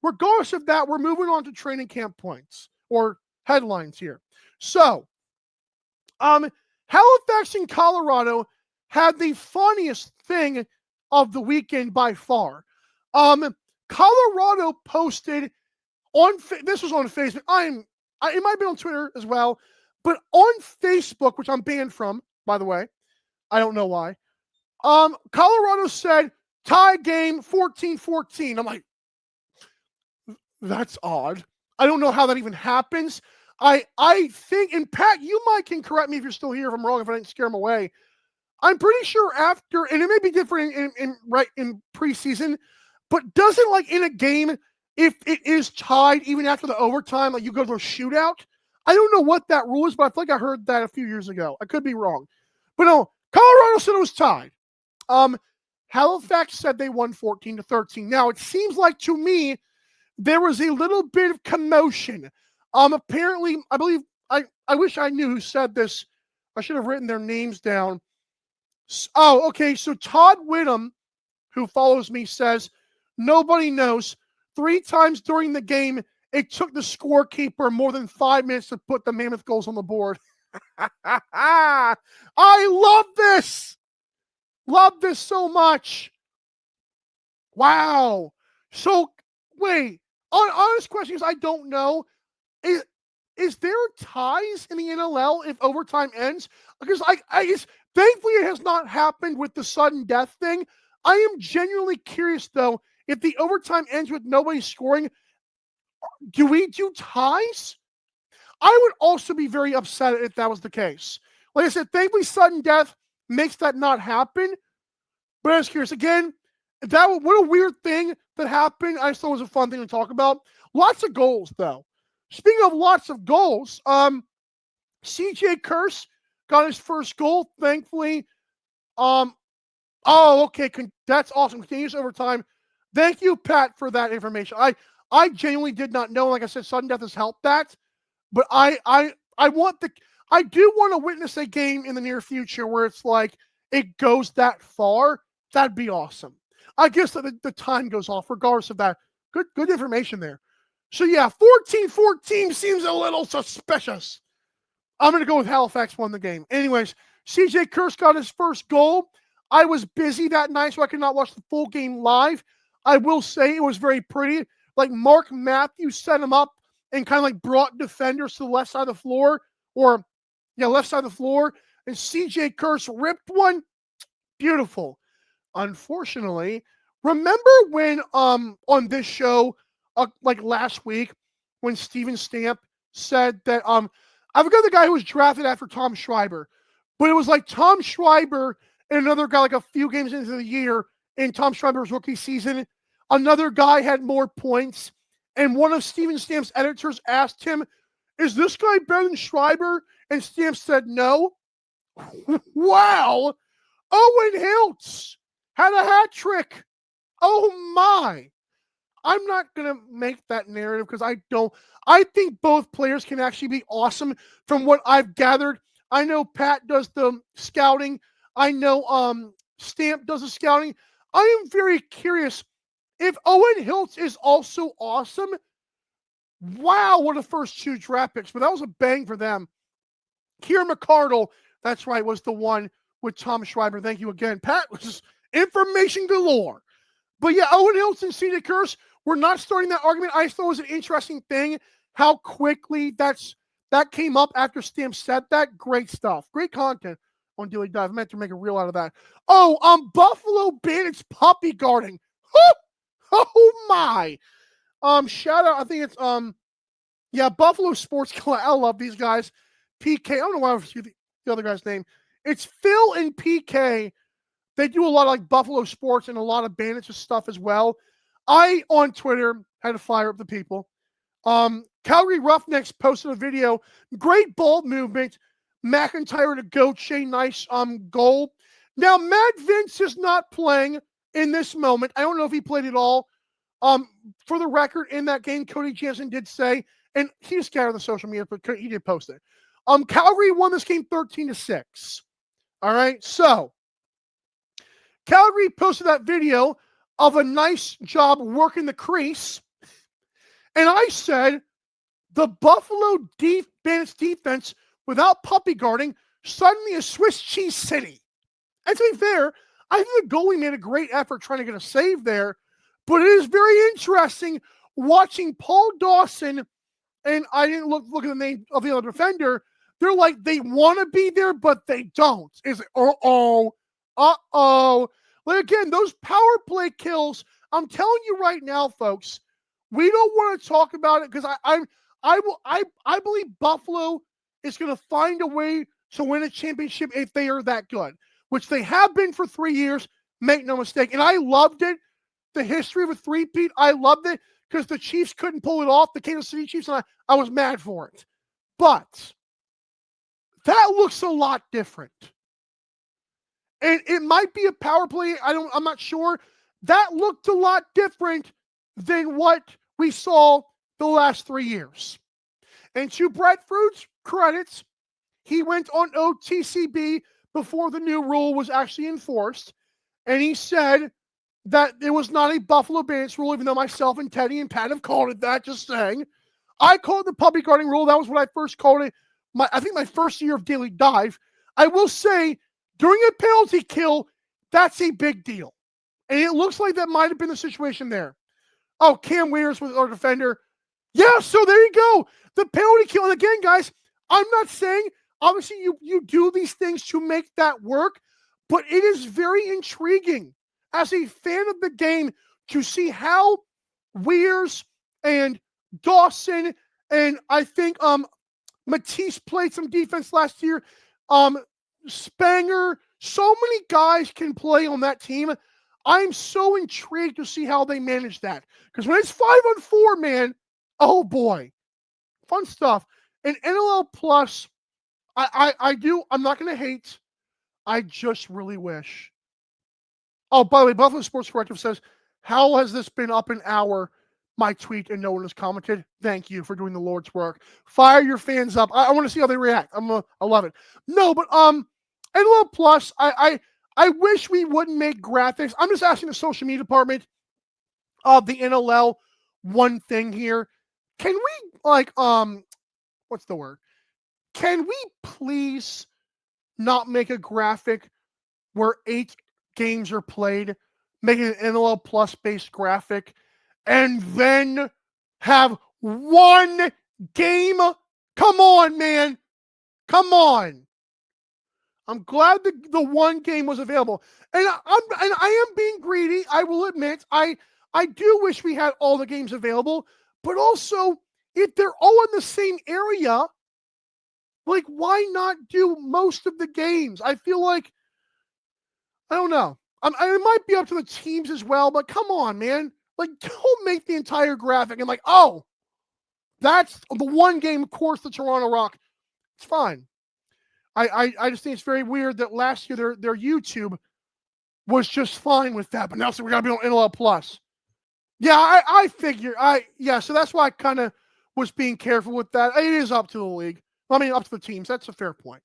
regardless of that, we're moving on to training camp points or headlines here. So, Halifax and Colorado had the funniest thing of the weekend by far. Colorado posted this was on Facebook. It might be on Twitter as well, but on Facebook, which I'm banned from, by the way, I don't know why. Colorado said tie game 14-14. I'm like, that's odd. I don't know how that even happens. I think, and Pat, you can correct me if you're still here if I'm wrong, if I didn't scare him away. I'm pretty sure after, and it may be different in preseason, but doesn't like in a game, if it is tied even after the overtime, like you go to a shootout? I don't know what that rule is, but I feel like I heard that a few years ago. I could be wrong. But no, Colorado said it was tied. Halifax said they won 14-13. Now, it seems like to me, there was a little bit of commotion. Apparently, I believe, I wish I knew who said this. I should have written their names down. Oh, okay. So Todd Whittam, who follows me, says, nobody knows. 3 times during the game, it took the scorekeeper more than 5 minutes to put the Mammoth goals on the board. I love this. Love this so much. Wow. So, wait. Honest question is, I don't know. Is there ties in the NLL if overtime ends? Because thankfully it has not happened with the sudden death thing. I am genuinely curious, though, if the overtime ends with nobody scoring, do we do ties? I would also be very upset if that was the case. Like I said, thankfully sudden death makes that not happen. But I was curious. Again, what a weird thing that happened. I just thought it was a fun thing to talk about. Lots of goals, though. Speaking of lots of goals, CJ Kirst got his first goal, thankfully. Okay. That's awesome. Continuous overtime. Thank you, Pat, for that information. I genuinely did not know. Like I said, sudden death has helped that. But I do want to witness a game in the near future where it's like it goes that far. That'd be awesome. I guess that the time goes off regardless of that. Good information there. So yeah, 14-14 seems a little suspicious. I'm going to go with Halifax won the game. Anyways, CJ Kirst got his first goal. I was busy that night, so I could not watch the full game live. I will say it was very pretty. Like Mark Matthews set him up and kind of like brought defenders to the left side of the floor, left side of the floor. And CJ Kirst ripped one. Beautiful. Unfortunately, remember when on this show, like last week, when Steven Stamp said that I forgot the guy who was drafted after Tom Schreiber, but it was like Tom Schreiber and another guy like a few games into the year in Tom Schreiber's rookie season. Another guy had more points, and one of Steven Stamp's editors asked him, "Is this guy better than Schreiber?" And Stamp said no. Wow! Owen Hiltz had a hat trick. Oh my! I'm not going to make that narrative because I think both players can actually be awesome from what I've gathered. I know Pat does the scouting. I know Stamp does the scouting. I am very curious if Owen Hiltz is also awesome. Wow, what a first 2 draft picks. But that was a bang for them. Kieran McCardle, that's right, was the one with Tom Schreiber. Thank you again. Pat, was information galore. But yeah, Owen Hiltz and CJ Kirst, we're not starting that argument. I thought it was an interesting thing how quickly that came up after Stamp said that. Great stuff. Great content on Daily Dive. I meant to make a reel out of that. Oh, Buffalo Bandits puppy guarding. Oh my. Shout out. I think it's Buffalo Sports Club. I love these guys. PK. I don't know why I was the other guy's name. It's Phil and PK. They do a lot of like Buffalo sports and a lot of Bandits stuff as well. I, on Twitter, had to fire up the people. Calgary Roughnecks posted a video. Great ball movement. McIntyre to Gauthier. Nice goal. Now, Matt Vince is not playing in this moment. I don't know if he played at all. For the record, in that game, Cody Jansen did say, and he just scattered the social media, but he did post it. Calgary won this game 13-6. All right, so Calgary posted that video of a nice job working the crease. And I said the Buffalo Bandits defense without puppy guarding suddenly a Swiss cheese city. And to be fair, I think the goalie made a great effort trying to get a save there, but it is very interesting watching Paul Dawson, and I didn't look at the name of the other defender. They're like, they want to be there, but they don't. It's like, Like, again, those power play kills, I'm telling you right now, folks, we don't want to talk about it because I believe Buffalo is going to find a way to win a championship if they are that good, which they have been for 3 years, make no mistake. And I loved it. The history of a three-peat, I loved it because the Chiefs couldn't pull it off, the Kansas City Chiefs, and I was mad for it. But that looks a lot different. And it might be a power play. I'm not sure. That looked a lot different than what we saw the last 3 years. And to Brett Fruit's credits, he went on OTCB before the new rule was actually enforced. And he said that it was not a Buffalo Bandits rule, even though myself and Teddy and Pat have called it that, just saying. I called it the puppy guarding rule. That was what I first called it. I think my first year of Daily Dive. I will say, during a penalty kill, that's a big deal. And it looks like that might have been the situation there. Oh, Cam Weers was our defender. Yeah, so there you go. The penalty kill. And again, guys, I'm not saying, obviously, you do these things to make that work, but it is very intriguing as a fan of the game to see how Weers and Dawson and I think Matisse played some defense last year. Spanger, so many guys can play on that team. I'm so intrigued to see how they manage that. Because when it's 5-on-4, man, oh boy. Fun stuff. And NLL Plus, I'm not going to hate. I just really wish. Oh, by the way, Buffalo Sports Corrective says, how has this been up an hour? My tweet and no one has commented. Thank you for doing the Lord's work. Fire your fans up. I want to see how they react. I love it. No, but NLL Plus, I wish we wouldn't make graphics. I'm just asking the social media department of the NLL one thing here. Can we what's the word? Can we please not make a graphic where 8 games are played, make it an NLL Plus based graphic, and then have one game? Come on, man. Come on. I'm glad the one game was available. And I am being greedy, I will admit. I do wish we had all the games available, but also, if they're all in the same area, like, why not do most of the games? I feel like, I don't know. It might be up to the teams as well, but come on, man. Like, don't make the entire graphic and like, oh, that's the one game, of course, the Toronto Rock. It's fine. I just think it's very weird that last year their YouTube was just fine with that, but now so we're gonna be on NLL Plus. Yeah, I figure so that's why I kind of was being careful with that. It is up to the league. I mean, up to the teams. That's a fair point.